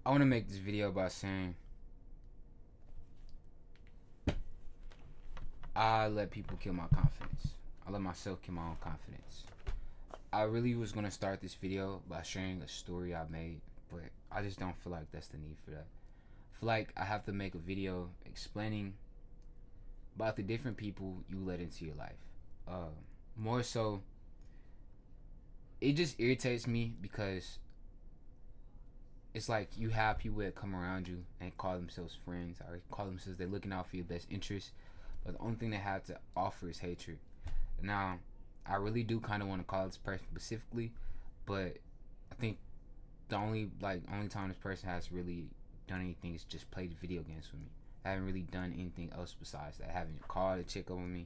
I want to make this video by saying I let people kill my confidence. I let myself kill my own confidence. I really was going to start this video by sharing a story I made, but I just don't feel like that's the need for that. I feel like I have to make a video explaining about the different people you let into your life. More so, it just irritates me because it's like you have people that come around you and call themselves friends or call themselves they're looking out for your best interest, but the only thing they have to offer is hatred. Now, I really do kind of want to call this person specifically, but I think the only time this person has really done anything is just played video games with me. I haven't really done anything else besides that. I haven't called a chick over me.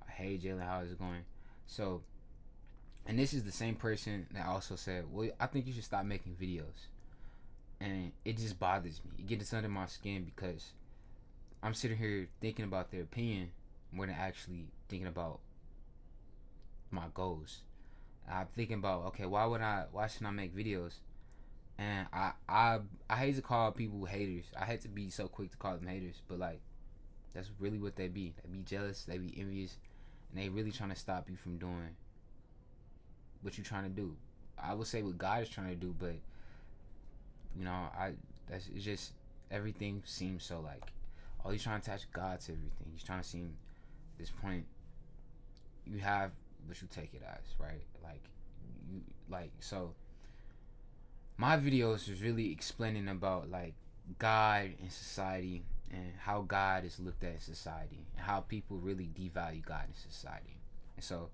Hey Jalen, how is it going? So, and this is the same person that also said, well, I think you should stop making videos. And it just bothers me. It gets under my skin because I'm sitting here thinking about their opinion more than actually thinking about my goals. I'm thinking about, okay, why should I make videos? And I hate to call people haters. I hate to be so quick to call them haters, but like that's really what they be. They be jealous, they be envious, and they really trying to stop you from doing what you're trying to do. I would say what God is trying to do, but you know, that's it's just everything seems so like, oh, he's trying to attach God to everything. He's trying to seem this point. You have what you take it as, right? Like you like so. My videos is really explaining about like God and society and how God is looked at in society and how people really devalue God in society. And so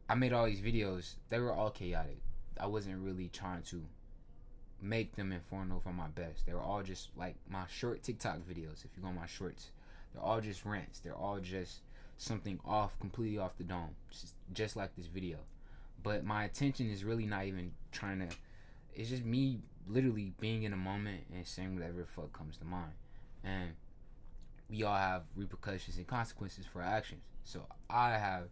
I made all these videos. They were all chaotic. I wasn't really trying to make them informative for my best. They were all just like my short TikTok videos. If you go on my shorts, they're all just rants. They're all just something off, completely off the dome, just like this video. But my attention is really not even trying to. It's just me literally being in a moment and saying whatever the fuck comes to mind. And we all have repercussions and consequences for our actions. So I have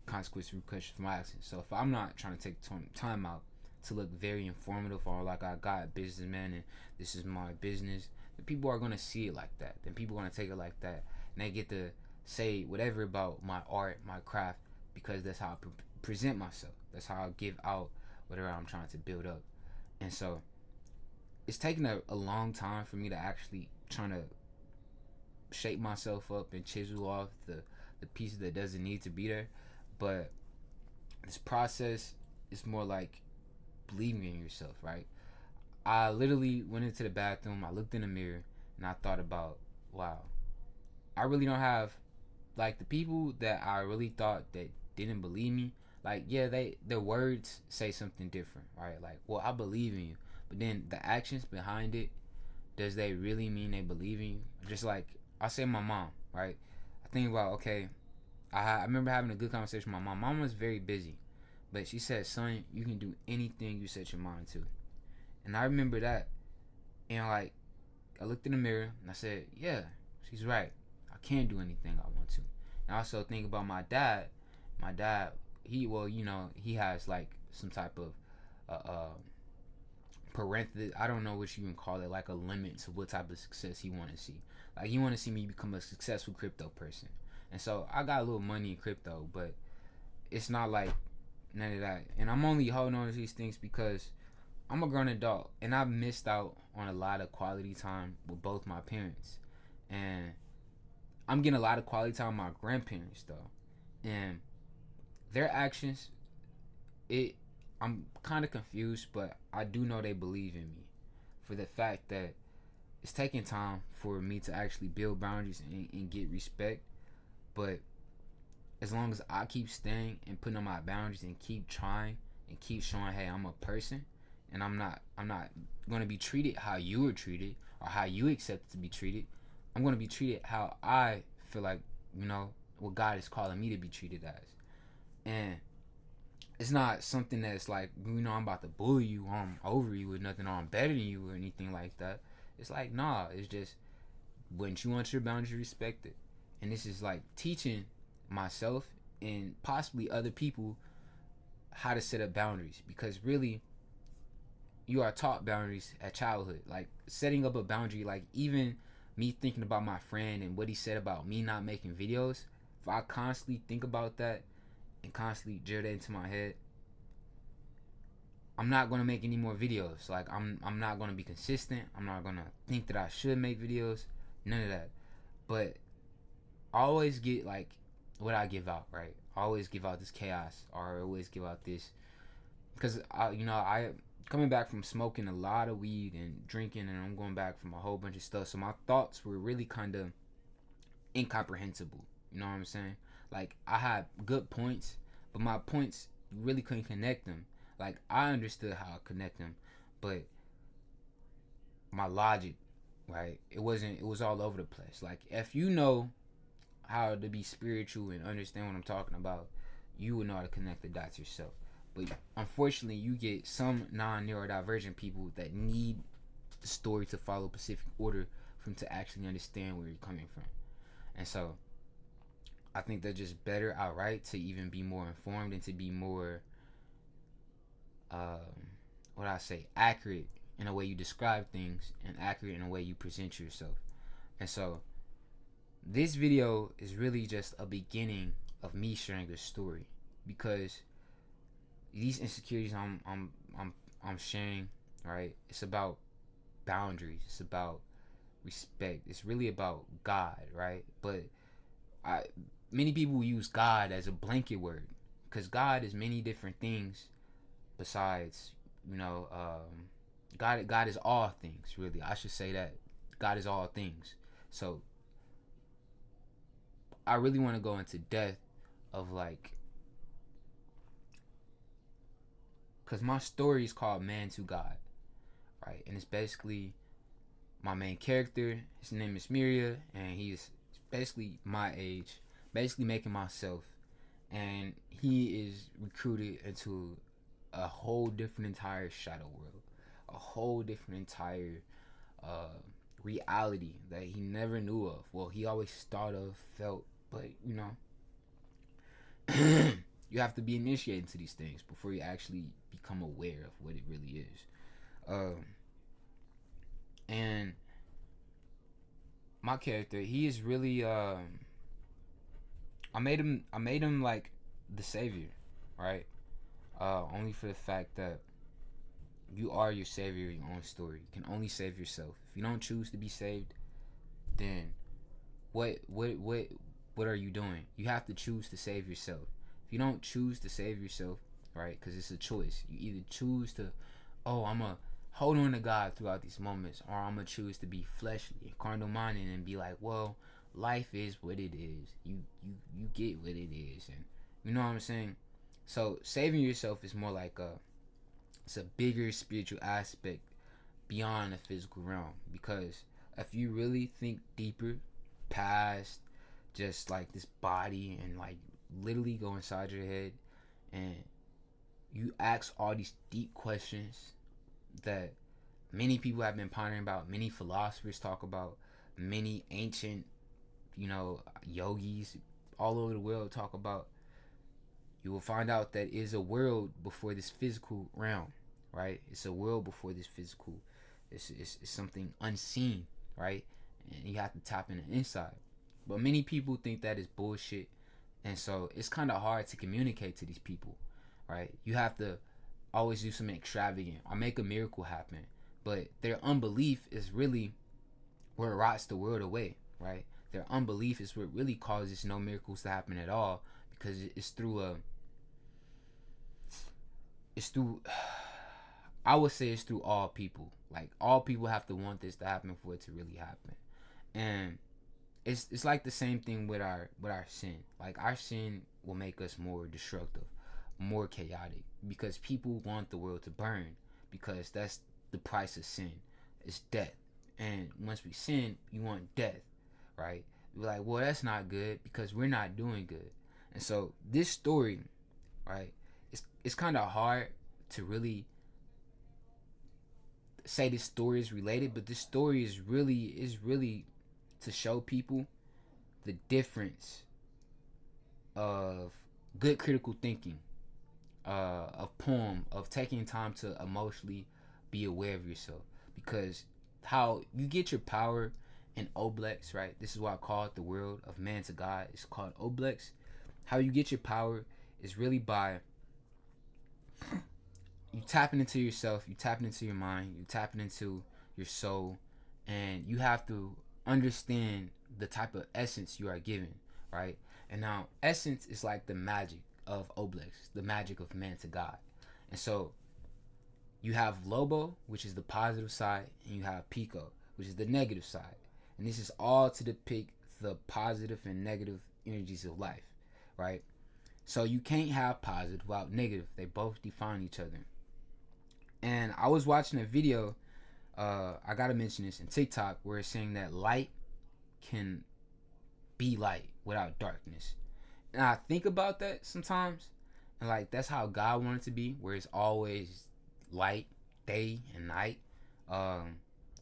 consequences and repercussions for my actions. So if I'm not trying to take time out to look very informative or like I got a businessman and this is my business, then people are gonna see it like that. Then people are gonna take it like that, and they get to say whatever about my art, my craft, because that's how I present myself. That's how I give out whatever I'm trying to build up. And so it's taken a long time for me to actually trying to shape myself up and chisel off the pieces that doesn't need to be there. But this process is more like believing in yourself, right? I literally went into the bathroom, I looked in the mirror, and I thought about, wow, I really don't have like the people that I really thought that didn't believe me. Like, yeah, their words say something different, right? Like, well, I believe in you, but then the actions behind it, does they really mean they believe in you? Just like I say, my mom, right? I think about, okay, I remember having a good conversation with my mom. Mom was very busy, but she said, son, you can do anything you set your mind to. And I remember that, and like I looked in the mirror and I said, yeah, she's right. I can do anything I want to. And I also think about my dad. My dad, he has like some type of parenthesis. I don't know what you can call it, like a limit to what type of success he want to see. Like he want to see me become a successful crypto person. And so I got a little money in crypto, but it's not like none of that. And I'm only holding on to these things because I'm a grown adult and I've missed out on a lot of quality time with both my parents. And I'm getting a lot of quality time with my grandparents though. And their actions, it I'm kind of confused, but I do know they believe in me for the fact that it's taking time for me to actually build boundaries and get respect. But as long as I keep staying and putting on my boundaries and keep trying and keep showing, hey, I'm a person and I'm not going to be treated how you were treated or how you accept to be treated. I'm going to be treated how I feel like, what God is calling me to be treated as. And it's not something that's like, I'm about to bully you, or I'm over you or nothing, or I'm better than you or anything like that. It's like, nah, it's just when you want your boundaries respected. And this is like teaching myself and possibly other people how to set up boundaries, because really you are taught boundaries at childhood. Like setting up a boundary, like even me thinking about my friend and what he said about me not making videos, if I constantly think about that and constantly drill that into my head, I'm not gonna make any more videos. Like I'm not gonna be consistent. I'm not gonna think that I should make videos. None of that. But I always get like what I give out, right? I always give out this chaos, or I always give out this because I coming back from smoking a lot of weed and drinking, and I'm going back from a whole bunch of stuff. So my thoughts were really kind of incomprehensible. You know what I'm saying? Like I had good points, but my points you really couldn't connect them. Like I understood how to connect them, but my logic, right? It wasn't. It was all over the place. Like if you know how to be spiritual and understand what I'm talking about, you would know how to connect the dots yourself. But unfortunately, you get some non-neurodivergent people that need the story to follow specific order for them to actually understand where you're coming from. And so I think they're just better outright to even be more informed and to be more, what I say, accurate in a way you describe things and accurate in a way you present yourself. And so this video is really just a beginning of me sharing a story because these insecurities I'm sharing, right? It's about boundaries. It's about respect. It's really about God, right? But I many people use God as a blanket word because God is many different things besides God is all things, really. I should say that God is all things. So I really want to go into depth of like, because my story is called Man to God, right? And it's basically my main character. His name is Miria, and he's basically my age, basically making myself, and he is recruited into a whole different entire shadow world, a whole different entire uh, reality that he never knew of. Well, he always thought of, felt, but you have to be initiated into these things before you actually become aware of what it really is. And my character, he is really I made him like the savior, right? Only for the fact that you are your savior of your own story. You can only save yourself. If you don't choose to be saved, then what are you doing? You have to choose to save yourself. If you don't choose to save yourself, right? Because it's a choice. You either choose to, oh, I'm a hold on to God throughout these moments, or I'm gonna choose to be fleshly, carnal minded, and be like, well, life is what it is. You get what it is, and you know what I'm saying. So saving yourself is more like it's a bigger spiritual aspect beyond the physical realm, because if you really think deeper past just like this body and like literally go inside your head and you ask all these deep questions that many people have been pondering about, many philosophers talk about, many ancient, yogis all over the world talk about, you will find out that is a world before this physical realm, right? It's a world before this physical. It's something unseen, right? And you have to tap in the inside. But many people think that is bullshit, and so it's kind of hard to communicate to these people, right? You have to always do something extravagant or make a miracle happen, but their unbelief is really what rots the world away, right? Their unbelief is what really causes no miracles to happen at all, because it's through I would say it's through all people. Like all people have to want this to happen for it to really happen. And it's like the same thing with our sin. Like our sin will make us more destructive, more chaotic, because people want the world to burn, because that's the price of sin. It's death. And once we sin, you want death, right? We're like, well, that's not good because we're not doing good. And so this story, right? It's kind of hard to really say this story is related, but this story is really to show people the difference of good critical thinking, of poem, of taking time to emotionally be aware of yourself, because how you get your power in Oblex, right? This is why I call it the world of man to God. It's called Oblex. How you get your power is really by you tapping into yourself, you tapping into your mind, you tapping into your soul, and you have to understand the type of essence you are given, right? And now essence is like the magic of Oblex, the magic of man to God. And so you have Lobo, which is the positive side, and you have Pico, which is the negative side. And this is all to depict the positive and negative energies of life, right? So you can't have positive without negative. They both define each other. And I was watching a video, I gotta mention this, in TikTok, where it's saying that light can be light without darkness. And I think about that sometimes, and like that's how God wanted to be, where it's always light, day and night.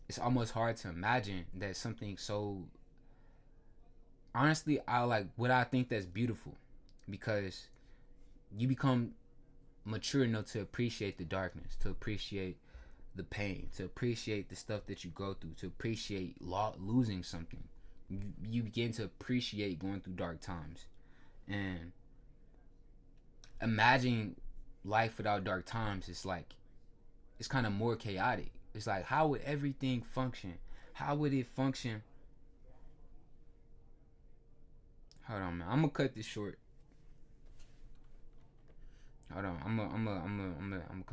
It's almost hard to imagine that something so, honestly, I like what I think that's beautiful, because you become mature enough to appreciate the darkness, to appreciate the pain, to appreciate the stuff that you go through, to appreciate losing something. You begin to appreciate going through dark times, and imagining life without dark times is like, it's kind of more chaotic. It's like, how would everything function? How would it function? Hold on, man. I'm gonna cut this short. Hold on. I'm gonna